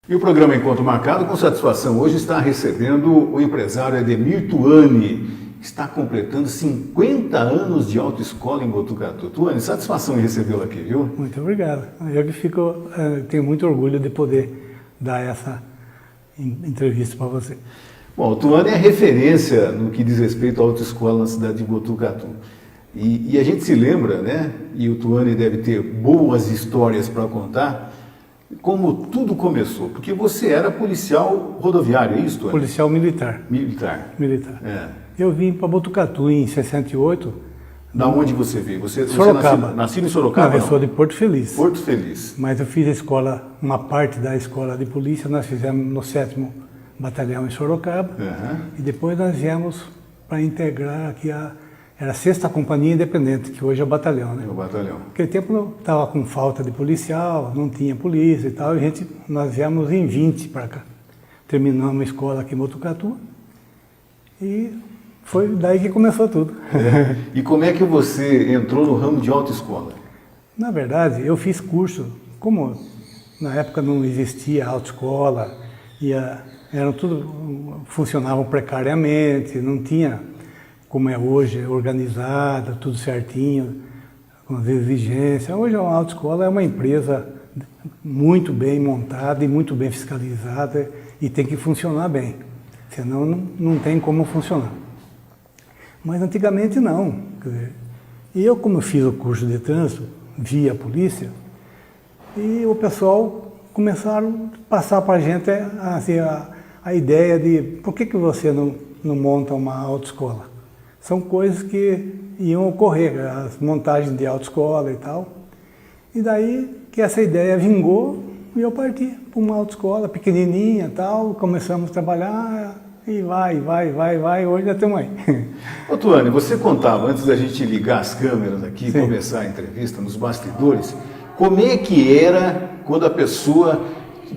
E o programa Encontro Marcado, com satisfação, hoje está recebendo o empresário Ademir Tuani. Está completando 50 anos de autoescola em Botucatu. Tuani, satisfação em recebê-lo aqui, viu? Muito obrigado. Eu que tenho muito orgulho de poder dar essa entrevista para você. Bom, o Tuani é referência no que diz respeito à autoescola na cidade de Botucatu. E a gente se lembra, né? E o Tuani deve ter boas histórias para contar, como tudo começou. Porque você era policial rodoviário, é isso, Tuani? Policial militar. Militar. Militar. É. Eu vim para Botucatu em 68. Da onde você veio? Você Sorocaba. Nascido em Sorocaba? Não, eu sou de Porto Feliz. Porto Feliz. Mas eu fiz a escola, uma parte da escola de polícia, nós fizemos no 7º Batalhão em Sorocaba. Uhum. E depois nós viemos para integrar aqui era a 6ª Companhia Independente, que hoje é o batalhão, né? É o batalhão. Naquele tempo estava com falta de policial, não tinha polícia e tal, e nós viemos em 20 para cá. Terminamos a escola aqui em Botucatu e foi daí que começou tudo. É. E como é que você entrou no ramo de autoescola? Na verdade, eu fiz curso, como na época não existia autoescola, funcionavam precariamente, não tinha como é hoje, organizada, tudo certinho, com as exigências. Hoje a autoescola é uma empresa muito bem montada e muito bem fiscalizada e tem que funcionar bem, senão não tem como funcionar. Mas antigamente não. Quer dizer, eu, como fiz o curso de trânsito, via a polícia, e o pessoal começaram a passar para a gente assim, a ideia de por que você não monta uma autoescola? São coisas que iam ocorrer, as montagens de autoescola e tal. E daí que essa ideia vingou e eu parti para uma autoescola pequenininha e tal, começamos a trabalhar e vai, hoje já estamos aí. Ô Tuani, você contava, antes da gente ligar as câmeras aqui e Sim. começar a entrevista nos bastidores, como é que era quando a pessoa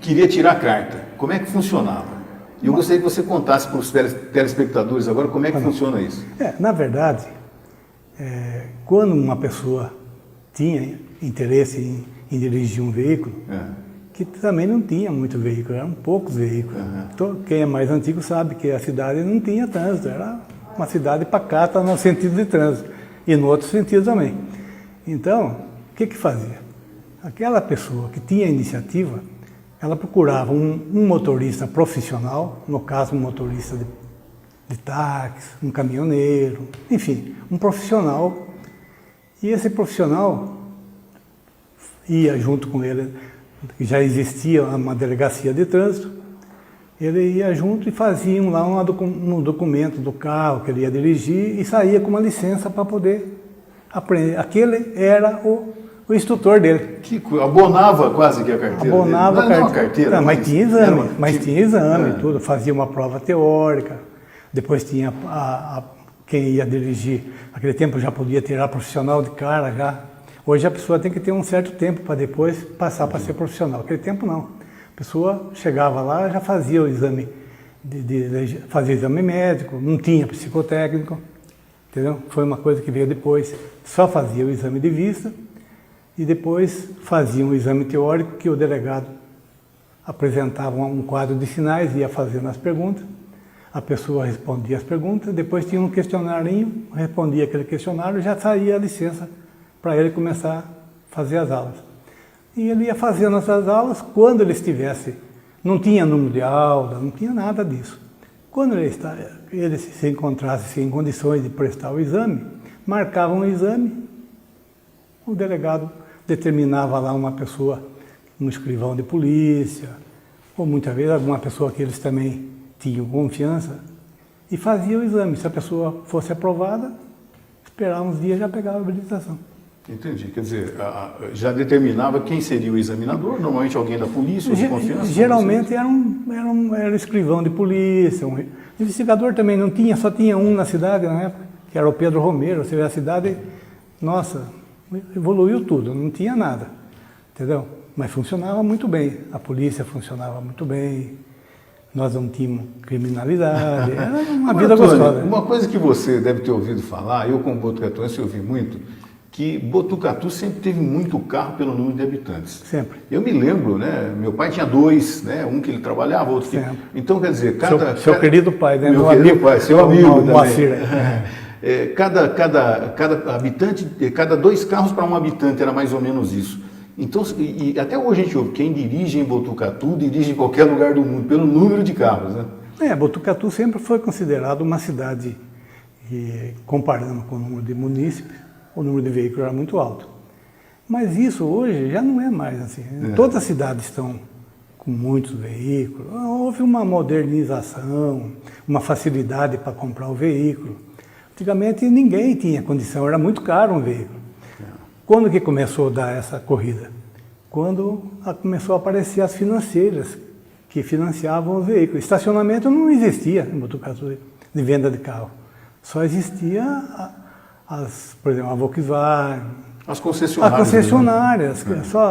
queria tirar a carta? Como é que funcionava? E eu gostaria que você contasse para os telespectadores agora como é que funciona isso. Na verdade, quando uma pessoa tinha interesse em dirigir um veículo, que também não tinha muito veículo, eram poucos veículos. Então, quem é mais antigo sabe que a cidade não tinha trânsito, era uma cidade pacata no sentido de trânsito e no outro sentido também. Então, o que fazia? Aquela pessoa que tinha iniciativa, ela procurava um motorista profissional, no caso um motorista de táxi, um caminhoneiro, enfim, um profissional. E esse profissional ia junto com ele, já existia uma delegacia de trânsito, ele ia junto e faziam lá um documento do carro que ele ia dirigir e saía com uma licença para poder aprender. Aquele era o instrutor dele. Abonava quase que a carteira. Abonava dele. Não, a carteira. Mas tinha exame, tudo. Fazia uma prova teórica, depois tinha quem ia dirigir. Naquele tempo já podia tirar profissional de cara já. Hoje a pessoa tem que ter um certo tempo para depois passar para ser profissional. Naquele tempo não. A pessoa chegava lá, já fazia o exame, fazia o exame médico, não tinha psicotécnico, entendeu? Foi uma coisa que veio depois. Só fazia o exame de vista e depois fazia um exame teórico que o delegado apresentava um quadro de sinais, ia fazendo as perguntas, a pessoa respondia as perguntas, depois tinha um questionarinho, respondia aquele questionário e já saía a licença para ele começar a fazer as aulas. E ele ia fazendo essas aulas, quando ele estivesse, não tinha número de aula, não tinha nada disso. Quando ele se encontrasse em condições de prestar o exame, marcava um exame, o delegado determinava lá uma pessoa, um escrivão de polícia, ou muitas vezes alguma pessoa que eles também tinham confiança, e fazia o exame. Se a pessoa fosse aprovada, esperava uns dias e já pegava a habilitação. Entendi. Quer dizer, já determinava quem seria o examinador, normalmente alguém da polícia ou de confiança? Geralmente era um escrivão de polícia, um investigador também não tinha, só tinha um na cidade na época, que era o Pedro Romero. Você vê, a cidade, nossa, evoluiu tudo, não tinha nada, entendeu? Mas funcionava muito bem, a polícia funcionava muito bem, nós não tínhamos criminalidade, era uma vida gostosa. Uma coisa que você deve ter ouvido falar, eu como botucatuense ouvi muito, que Botucatu sempre teve muito carro pelo número de habitantes. Sempre. Eu me lembro, né? Meu pai tinha dois, né? Um que ele trabalhava, outro que... Sempre. Então, quer dizer, Seu querido pai, né? Meu querido pai, seu amigo Moacir. também. Cada habitante, cada 2 carros para um habitante era mais ou menos isso. Então, e até hoje a gente ouve, quem dirige em Botucatu dirige em qualquer lugar do mundo, pelo número de carros, né? Botucatu sempre foi considerado uma cidade, comparando com o número de munícipes, o número de veículos era muito alto. Mas isso hoje já não é mais assim. Todas as cidades estão com muitos veículos. Houve uma modernização, uma facilidade para comprar o veículo. Antigamente ninguém tinha condição, era muito caro um veículo. Quando que começou a dar essa corrida? Quando começou a aparecer as financeiras que financiavam os veículos. Estacionamento não existia em Botucatu de venda de carro. Só existia por exemplo, a Volkswagen. As concessionárias. As concessionárias,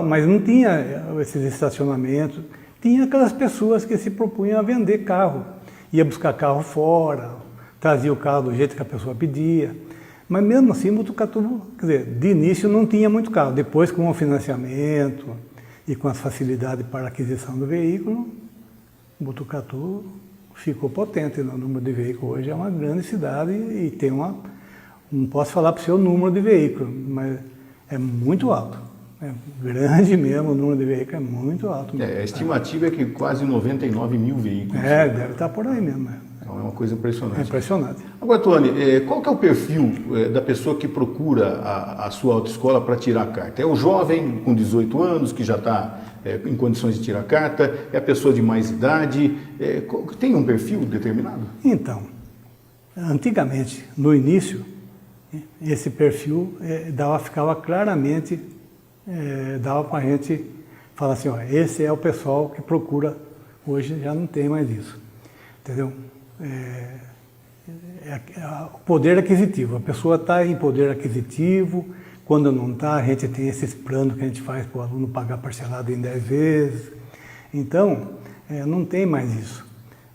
mas não tinha esses estacionamentos. Tinha aquelas pessoas que se propunham a vender carro. Ia buscar carro fora, trazia o carro do jeito que a pessoa pedia. Mas mesmo assim, Botucatu, quer dizer, de início não tinha muito carro. Depois, com o financiamento e com as facilidades para a aquisição do veículo, Botucatu ficou potente no número de veículos. Hoje é uma grande cidade e tem não posso falar para o seu número de veículos, mas é muito alto. É grande mesmo, o número de veículos é muito alto. A estimativa é que quase 99 mil veículos. Deve estar por aí mesmo. Então é uma coisa impressionante. É impressionante. Agora, Tony, qual que é o perfil da pessoa que procura a sua autoescola para tirar a carta? É o jovem com 18 anos que já está em condições de tirar a carta? É a pessoa de mais idade? Tem um perfil determinado? Então, antigamente, no início, esse perfil ficava claramente, dava para a gente falar assim, esse é o pessoal que procura, hoje já não tem mais isso, entendeu? O poder aquisitivo, a pessoa está em poder aquisitivo, quando não está, a gente tem esses planos que a gente faz para o aluno pagar parcelado em 10 vezes, então não tem mais isso.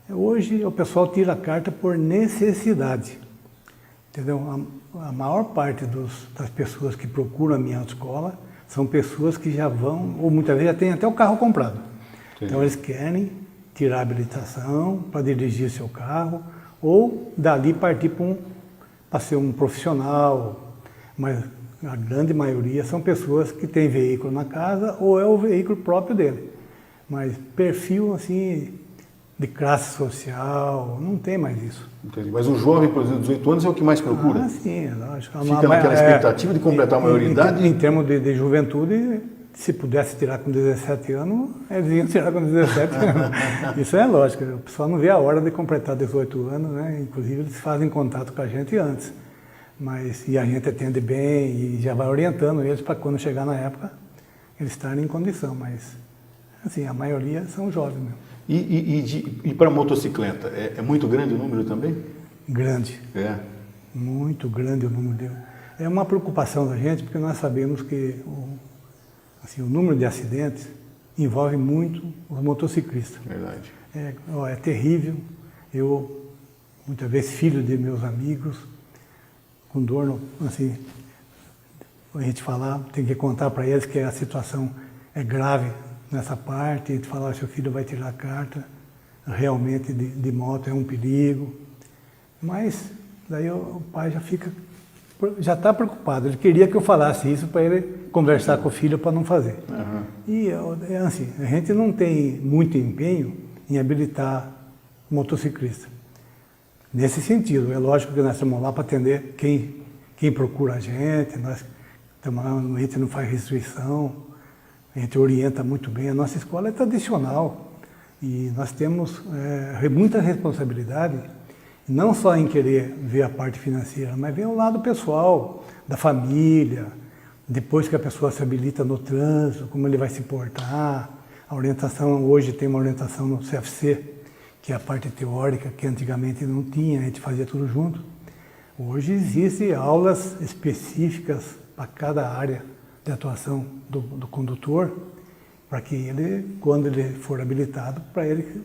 Hoje o pessoal tira a carta por necessidade, entendeu? A maior parte das pessoas que procuram a minha autoescola são pessoas que já vão, ou muitas vezes já têm até o carro comprado. Sim. Então eles querem tirar a habilitação para dirigir seu carro, ou dali partir para ser um profissional. Mas a grande maioria são pessoas que têm veículo na casa ou é o veículo próprio dele. Mas perfil assim de classe social, não tem mais isso. Entendi. Mas o jovem, por exemplo, 18 anos é o que mais procura? Sim, lógico. Fica naquela expectativa de completar a maioridade? Em termos de juventude, se pudesse tirar com 17 anos, eles iam tirar com 17 anos. Isso é lógico, o pessoal não vê a hora de completar 18 anos, né? Inclusive eles fazem contato com a gente antes. E a gente atende bem e já vai orientando eles para quando chegar na época, eles estarem em condição. Mas, assim, a maioria são jovens mesmo. E para motocicleta, é muito grande o número também? Grande. Muito grande o número dele. É uma preocupação da gente, porque nós sabemos que o número de acidentes envolve muito os motociclistas. Verdade. É terrível. Eu, muitas vezes, filho de meus amigos, com dor, assim, a gente falar, tem que contar para eles que a situação é grave nessa parte, a gente falar, seu filho vai tirar a carta, realmente de moto é um perigo. Mas daí o pai já está preocupado, ele queria que eu falasse isso para ele conversar com o filho para não fazer. Uhum. E assim, a gente não tem muito empenho em habilitar motociclista. Nesse sentido, é lógico que nós estamos lá para atender quem procura a gente, a gente não faz restrição, a gente orienta muito bem. A nossa escola é tradicional e nós temos muita responsabilidade, não só em querer ver a parte financeira, mas ver o lado pessoal, da família, depois que a pessoa se habilita no trânsito, como ele vai se portar. A orientação, hoje tem uma orientação no CFC, que é a parte teórica, que antigamente não tinha, a gente fazia tudo junto. Hoje existem aulas específicas para cada área de atuação do condutor, para que ele, quando ele for habilitado, para ele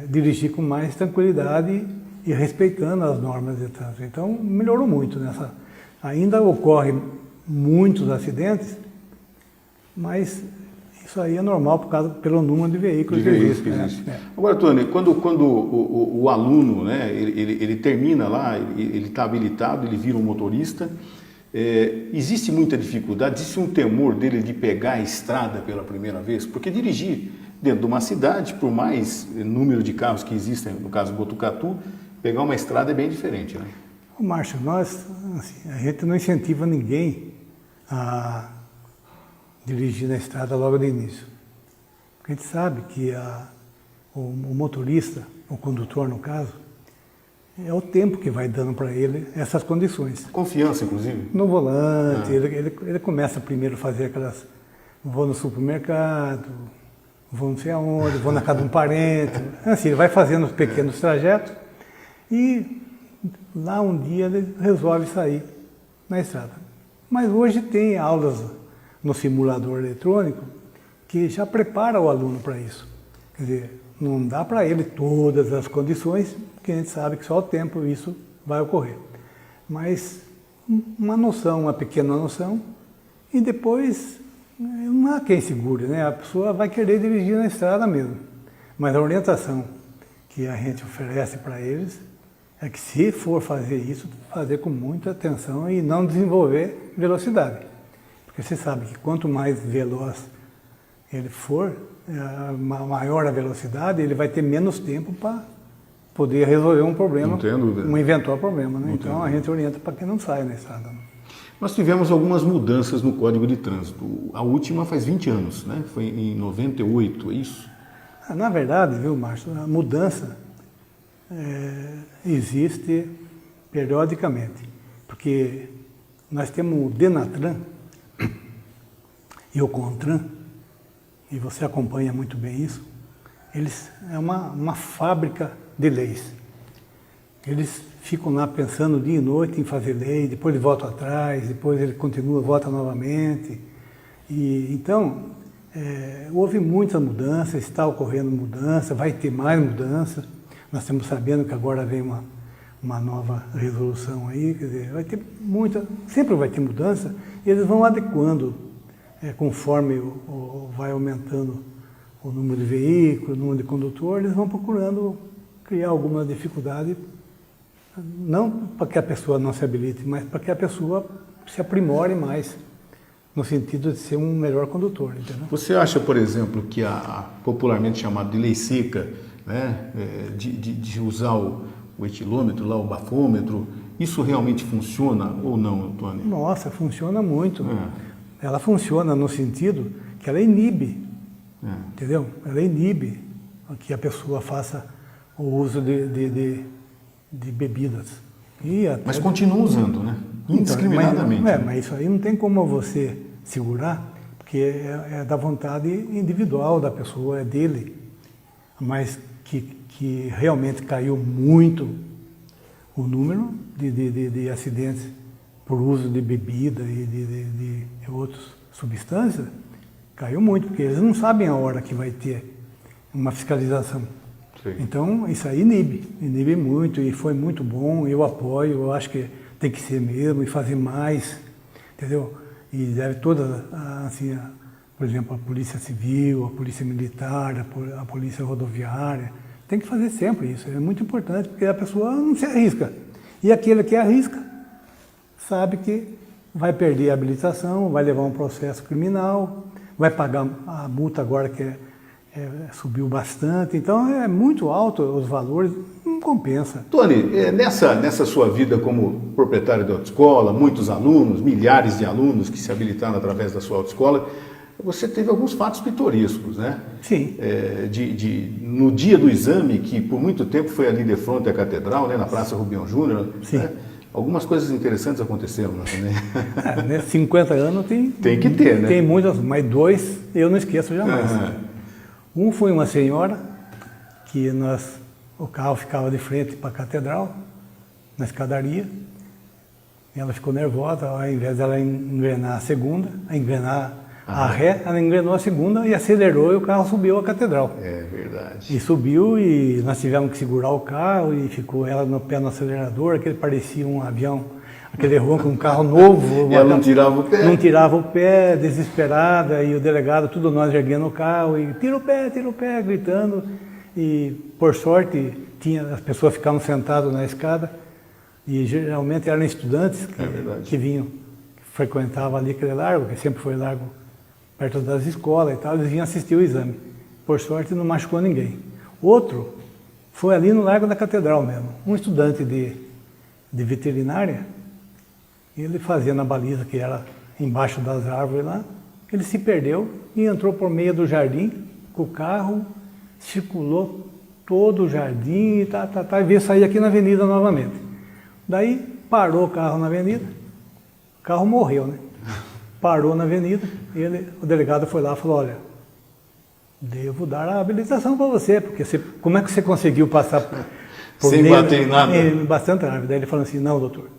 dirigir com mais tranquilidade e respeitando as normas de trânsito. Então, melhorou muito nessa. Ainda ocorre muitos acidentes, mas isso aí é normal pelo número de veículos que existe. Agora, Tony, quando o aluno, né, ele termina lá, ele está habilitado, ele vira um motorista, existe muita dificuldade, existe um temor dele de pegar a estrada pela primeira vez? Porque dirigir dentro de uma cidade, por mais número de carros que existem, no caso Botucatu, pegar uma estrada é bem diferente, né? Márcio, nós, assim, a gente não incentiva ninguém a dirigir na estrada logo de início. Porque a gente sabe que o motorista, o condutor no caso, é o tempo que vai dando para ele essas condições. Confiança, inclusive? No volante, ele começa primeiro a fazer aquelas... Vou no supermercado, vou não sei aonde, vou na casa de um parente. Assim, ele vai fazendo os pequenos trajetos e lá um dia ele resolve sair na estrada. Mas hoje tem aulas no simulador eletrônico que já prepara o aluno para isso. Quer dizer, não dá para ele todas as condições, porque a gente sabe que só o tempo isso vai ocorrer. Mas uma noção, uma pequena noção, e depois não há quem segure, né? A pessoa vai querer dirigir na estrada mesmo. Mas a orientação que a gente oferece para eles é que se for fazer isso, fazer com muita atenção e não desenvolver velocidade. Porque você sabe que quanto mais veloz ele for, maior a velocidade, ele vai ter menos tempo para poder resolver um problema, um eventual problema, né? Então a gente orienta para que não saia na estrada. Nós tivemos algumas mudanças no Código de Trânsito. A última faz 20 anos, né? Foi em 98, é isso? Na verdade, viu, Márcio, a mudança existe periodicamente, porque nós temos o Denatran e o Contran, e você acompanha muito bem isso. Eles é uma fábrica de leis. Eles ficam lá pensando dia e noite em fazer lei, depois eles voltam atrás, depois ele continua, volta novamente. E então houve muita mudança, está ocorrendo mudança, vai ter mais mudança. Nós estamos sabendo que agora vem uma nova resolução aí, quer dizer, vai ter sempre vai ter mudança, e eles vão adequando conforme vai aumentando o número de veículos, o número de condutores, eles vão procurando criar alguma dificuldade, não para que a pessoa não se habilite, mas para que a pessoa se aprimore mais, no sentido de ser um melhor condutor, entendeu? Você acha, por exemplo, que a popularmente chamada de lei seca, né, de usar o etilômetro, lá, o bafômetro, isso realmente funciona ou não, Antônio? Nossa, funciona muito. Ela funciona no sentido que ela inibe, entendeu? Ela inibe que a pessoa faça o uso de bebidas. Mas continua usando, né? Indiscriminadamente. Então, mas isso aí não tem como você segurar, porque é da vontade individual da pessoa, é dele. Mas que realmente caiu muito o número de acidentes por uso de bebida e de outras substâncias, caiu muito, porque eles não sabem a hora que vai ter uma fiscalização. Sim. Então, isso aí inibe muito, e foi muito bom, eu apoio, eu acho que tem que ser mesmo, e fazer mais, entendeu? E deve toda, assim, por exemplo, a Polícia Civil, a Polícia Militar, a Polícia Rodoviária, tem que fazer sempre isso, é muito importante, porque a pessoa não se arrisca. E aquele que arrisca, sabe que vai perder a habilitação, vai levar um processo criminal, vai pagar a multa agora que subiu bastante, então é muito alto os valores, não compensa. Tony, nessa sua vida como proprietário de autoescola, muitos alunos, milhares de alunos que se habilitaram através da sua autoescola, você teve alguns fatos pitorescos, né? Sim. No dia do exame, que por muito tempo foi ali de frente à Catedral, né, na Praça Rubião Júnior, sim. Né? Algumas coisas interessantes aconteceram lá também. Né, 50 anos tem que ter, né? Tem muitas, mas 2 eu não esqueço jamais. Um foi uma senhora que o carro ficava de frente para a Catedral, na escadaria. Ela ficou nervosa, ao invés dela engrenar a segunda, a ré, ela engrenou a segunda e acelerou, e o carro subiu a Catedral. É verdade. E subiu, e nós tivemos que segurar o carro, e ficou ela no pé no acelerador, que ele parecia um avião aquele ronco, um carro novo. E ela não tirava o pé? Não tirava o pé, desesperada, e o delegado, tudo nós erguendo o carro, e tira o pé, gritando. E, por sorte, as pessoas ficavam sentadas na escada, e geralmente eram estudantes que vinham, que frequentavam ali aquele largo, que sempre foi largo perto das escolas e tal, eles vinham assistir o exame. Por sorte, não machucou ninguém. Outro foi ali no Largo da Catedral mesmo, um estudante de veterinária, ele fazia na baliza que era embaixo das árvores lá, ele se perdeu e entrou por meio do jardim com o carro, circulou todo o jardim e e veio sair aqui na avenida novamente. Daí parou o carro na avenida, o carro morreu, né? Parou na avenida, o delegado foi lá e falou, olha, devo dar a habilitação para você, porque como é que você conseguiu passar por sem bater em nada? Bastante árvore. Daí ele falou assim, não, doutor,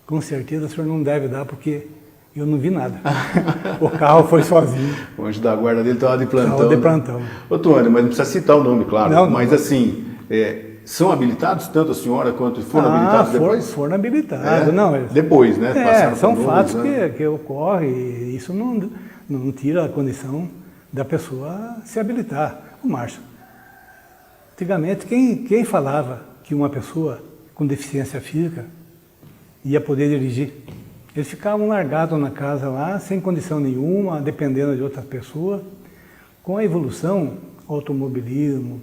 com certeza o senhor não deve dar, porque eu não vi nada. O carro foi sozinho. O anjo da guarda dele estava de plantão. Estava de plantão. Ô, Tony, mas não precisa citar o nome, claro. Não, mas assim, são habilitados, tanto a senhora quanto foram habilitados depois? Foram habilitados. Não, depois, né? Passaram são por fatos novo, né? que ocorrem e isso não tira a condição da pessoa se habilitar. O Márcio, antigamente, quem falava que uma pessoa com deficiência física ia poder dirigir? Eles ficavam largados na casa lá, sem condição nenhuma, dependendo de outras pessoas. Com a evolução, automobilismo,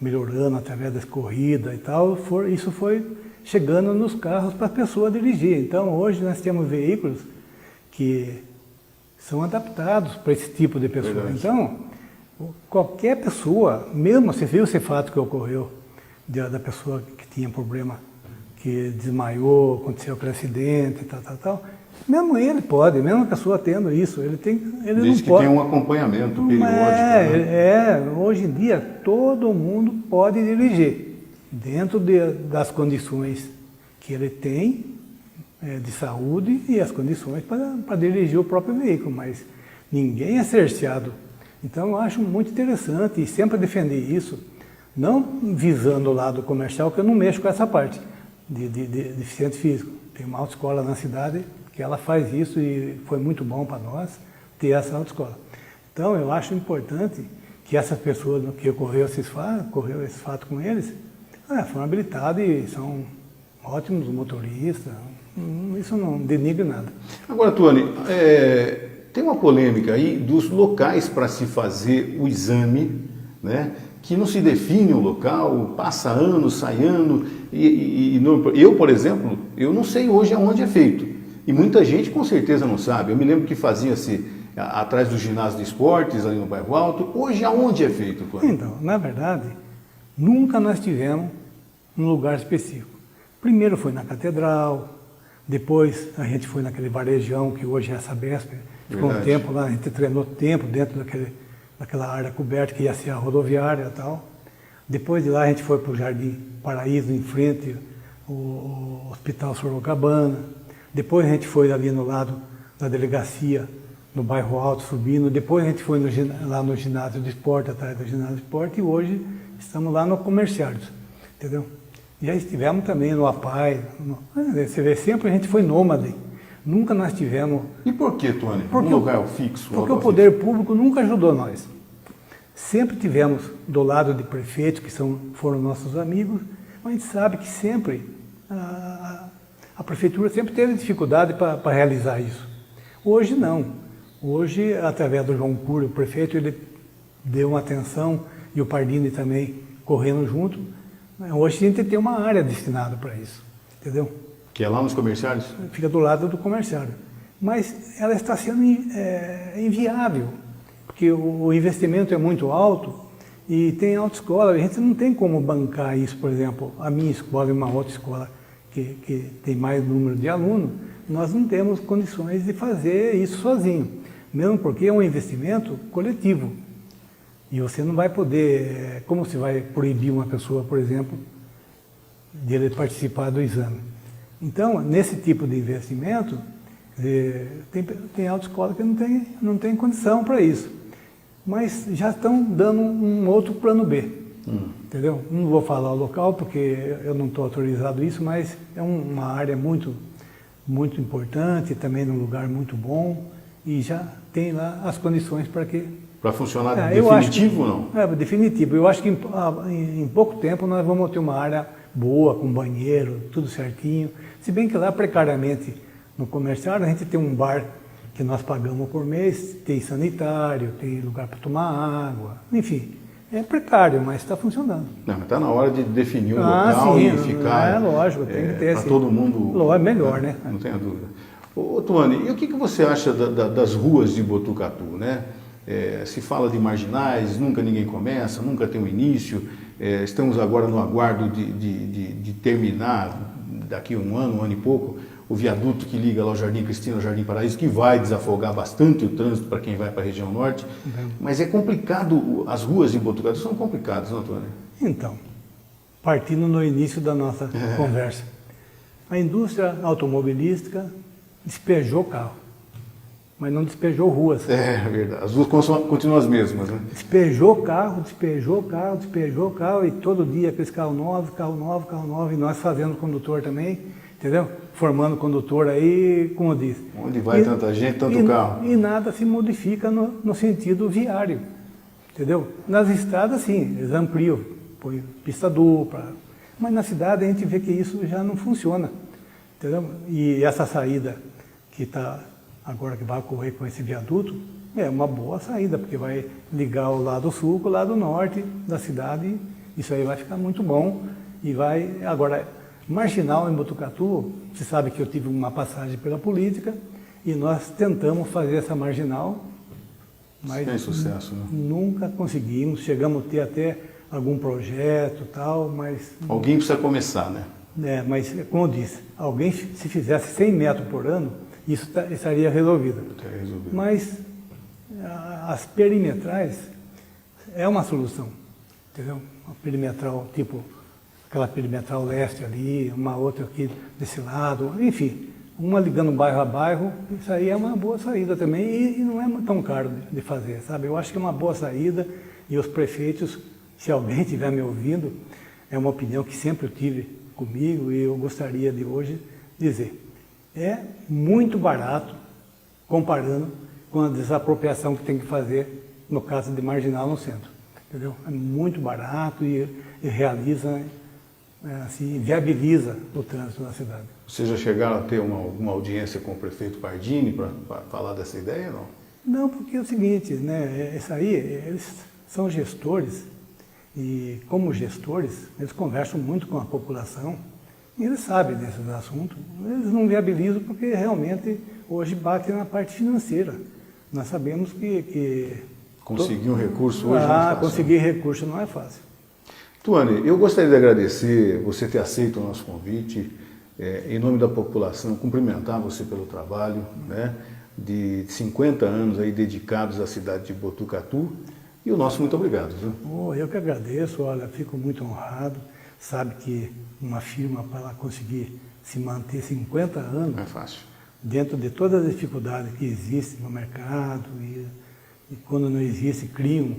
melhorando através das corridas e tal, isso foi chegando nos carros para a pessoa dirigir. Então, hoje nós temos veículos que são adaptados para esse tipo de pessoa. Verdade. Então, qualquer pessoa, mesmo você viu esse fato que ocorreu da pessoa que tinha problema, que desmaiou, aconteceu aquele acidente, tal. Mesmo ele pode, mesmo a pessoa tendo isso, ele Desde não que pode. tem um acompanhamento periódico. Né? Hoje em dia todo mundo pode dirigir, dentro das condições que ele tem de saúde e as condições para dirigir o próprio veículo, mas ninguém é cerceado. Então eu acho muito interessante e sempre defendi isso, não visando o lado comercial, que eu não mexo com essa parte de deficiente físico. Tem uma autoescola na cidade que ela faz isso e foi muito bom para nós ter essa autoescola. Então eu acho importante que essas pessoas que ocorreu esse fato com eles, foram habilitados e são ótimos motoristas, isso não denigre nada. Agora, Tony, tem uma polêmica aí dos locais para se fazer o exame, né? Que não se define o local, passa ano, sai ano, eu, por exemplo, eu não sei hoje aonde é feito, e muita gente com certeza não sabe. Eu me lembro que fazia-se atrás do ginásio de esportes, ali no Bairro Alto. Hoje aonde é feito, Tony? Então, na verdade, nunca nós tivemos um lugar específico. Primeiro foi na Catedral, depois a gente foi naquele varejão que hoje é a Sabesp, ficou um tempo lá, a gente treinou tempo dentro daquela área coberta que ia ser a rodoviária e tal. Depois de lá a gente foi para o Jardim Paraíso, em frente ao Hospital Sorocabana. Depois a gente foi ali no lado da delegacia, no Bairro Alto, subindo. Depois a gente foi lá no ginásio de esporte, atrás do ginásio de esporte, e hoje estamos lá no Comerciários, entendeu? Já estivemos também no APAI. Você vê, sempre a gente foi nômade. Nunca nós tivemos... E por que, Tony? Um lugar fixo? Porque o poder público nunca ajudou nós. Sempre tivemos do lado de prefeitos, que foram nossos amigos, mas a gente sabe que sempre a prefeitura sempre teve dificuldade para realizar isso. Hoje não. Hoje, através do João Cury, o prefeito, ele deu uma atenção, e o Pardini também correndo junto. Hoje a gente tem uma área destinada para isso, entendeu? Que é lá nos Comerciários? Fica do lado do comerciário. Mas ela está sendo inviável, porque o investimento é muito alto e tem autoescola. A gente não tem como bancar isso, por exemplo, a minha escola e uma outra escola que tem mais número de alunos, nós não temos condições de fazer isso sozinho, mesmo porque é um investimento coletivo. E você não vai poder, como se vai proibir uma pessoa, por exemplo, de ele participar do exame? Então, nesse tipo de investimento, tem autoescola que não tem condição para isso. Mas já estão dando um outro plano B, entendeu? Não vou falar o local, porque eu não estou autorizado isso, mas é uma área muito, muito importante, também num lugar muito bom, e já tem lá as condições para que... Para funcionar definitivo ou não? É, definitivo. Eu acho que em pouco tempo nós vamos ter uma área boa, com banheiro, tudo certinho. Se bem que lá, precariamente, no comercial, a gente tem um bar que nós pagamos por mês, tem sanitário, tem lugar para tomar água, enfim. É precário, mas está funcionando. Não, mas está na hora de definir o local e ficar... É lógico, tem que ter. Para todo mundo... É melhor, né? Não tenha dúvida. Ô, Tuane, e o que você acha das ruas de Botucatu, né? Se fala de marginais, nunca ninguém começa, nunca tem um início. Estamos agora no aguardo de terminar, daqui a um ano e pouco, o viaduto que liga lá o Jardim Cristina ao Jardim Paraíso, que vai desafogar bastante o trânsito para quem vai para a região norte. Mas é complicado, as ruas de Botucatu são complicadas, não, Antônio? Então, partindo no início da nossa conversa, a indústria automobilística despejou carro, mas não despejou ruas. É verdade, as ruas continuam as mesmas, né? Despejou carro, e todo dia aqueles carro novo, e nós fazendo condutor também, entendeu? Formando condutor aí, como eu disse. Onde vai tanta gente, tanto carro? E nada se modifica no sentido viário, entendeu? Nas estradas, sim, eles ampliam, põe pista dupla, mas na cidade a gente vê que isso já não funciona, entendeu? E essa saída que está agora, que vai ocorrer com esse viaduto, é uma boa saída, porque vai ligar o lado sul com o lado norte da cidade, isso aí vai ficar muito bom, e vai, agora... Marginal em Botucatu, você sabe que eu tive uma passagem pela política e nós tentamos fazer essa marginal, mas sem sucesso, né? Nunca conseguimos, chegamos a ter até algum projeto e tal, mas... Alguém precisa começar, né? Mas como eu disse, alguém se fizesse 100 metros por ano, isso estaria resolvido. Mas as perimetrais é uma solução, entendeu? Uma perimetral tipo... aquela perimetral leste ali, uma outra aqui desse lado, enfim, uma ligando bairro a bairro, isso aí é uma boa saída também e não é tão caro de fazer, sabe? Eu acho que é uma boa saída e os prefeitos, se alguém estiver me ouvindo, é uma opinião que sempre eu tive comigo e eu gostaria de hoje dizer, é muito barato comparando com a desapropriação que tem que fazer no caso de marginal no centro, entendeu? É muito barato e realiza... assim, viabiliza o trânsito na cidade. Vocês já chegaram a ter alguma audiência com o prefeito Pardini para falar dessa ideia, não? Não, porque é o seguinte, né, isso aí, eles são gestores e como gestores, eles conversam muito com a população e eles sabem desses assuntos. Eles não viabilizam porque realmente hoje bate na parte financeira. Nós sabemos que conseguir um recurso hoje não é fácil. Conseguir recurso não é fácil. Tuane, eu gostaria de agradecer você ter aceito o nosso convite, em nome da população, cumprimentar você pelo trabalho, né, de 50 anos aí dedicados à cidade de Botucatu, e o nosso muito obrigado. Viu? Eu que agradeço, olha, fico muito honrado, sabe que uma firma para ela conseguir se manter 50 anos, não é fácil. Dentro de todas as dificuldades que existem no mercado, e quando não existe, criam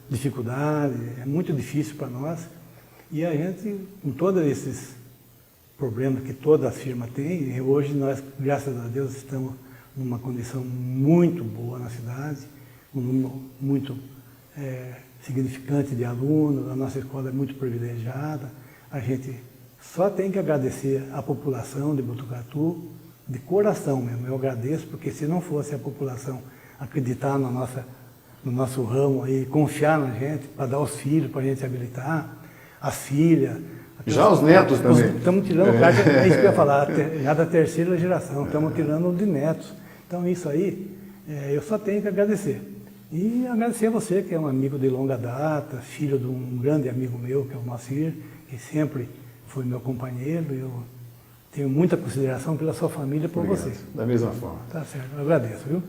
dificuldade, é muito difícil para nós. E a gente, com todos esses problemas que toda a firma tem, hoje nós, graças a Deus, estamos numa condição muito boa na cidade, um número muito significante de alunos, a nossa escola é muito privilegiada, a gente só tem que agradecer à população de Botucatu, de coração mesmo, eu agradeço, porque se não fosse a população acreditar no nosso ramo aí, confiar na gente, para dar os filhos, para a gente habilitar, as filhas. Já os netos também. Estamos tirando carta, é isso que eu ia falar, já da terceira geração, estamos tirando de netos. Então isso aí, eu só tenho que agradecer. E agradecer a você, que é um amigo de longa data, filho de um grande amigo meu, que é o Moacir, que sempre foi meu companheiro. Eu tenho muita consideração pela sua família e por você. Da mesma forma. Tá certo, eu agradeço, viu?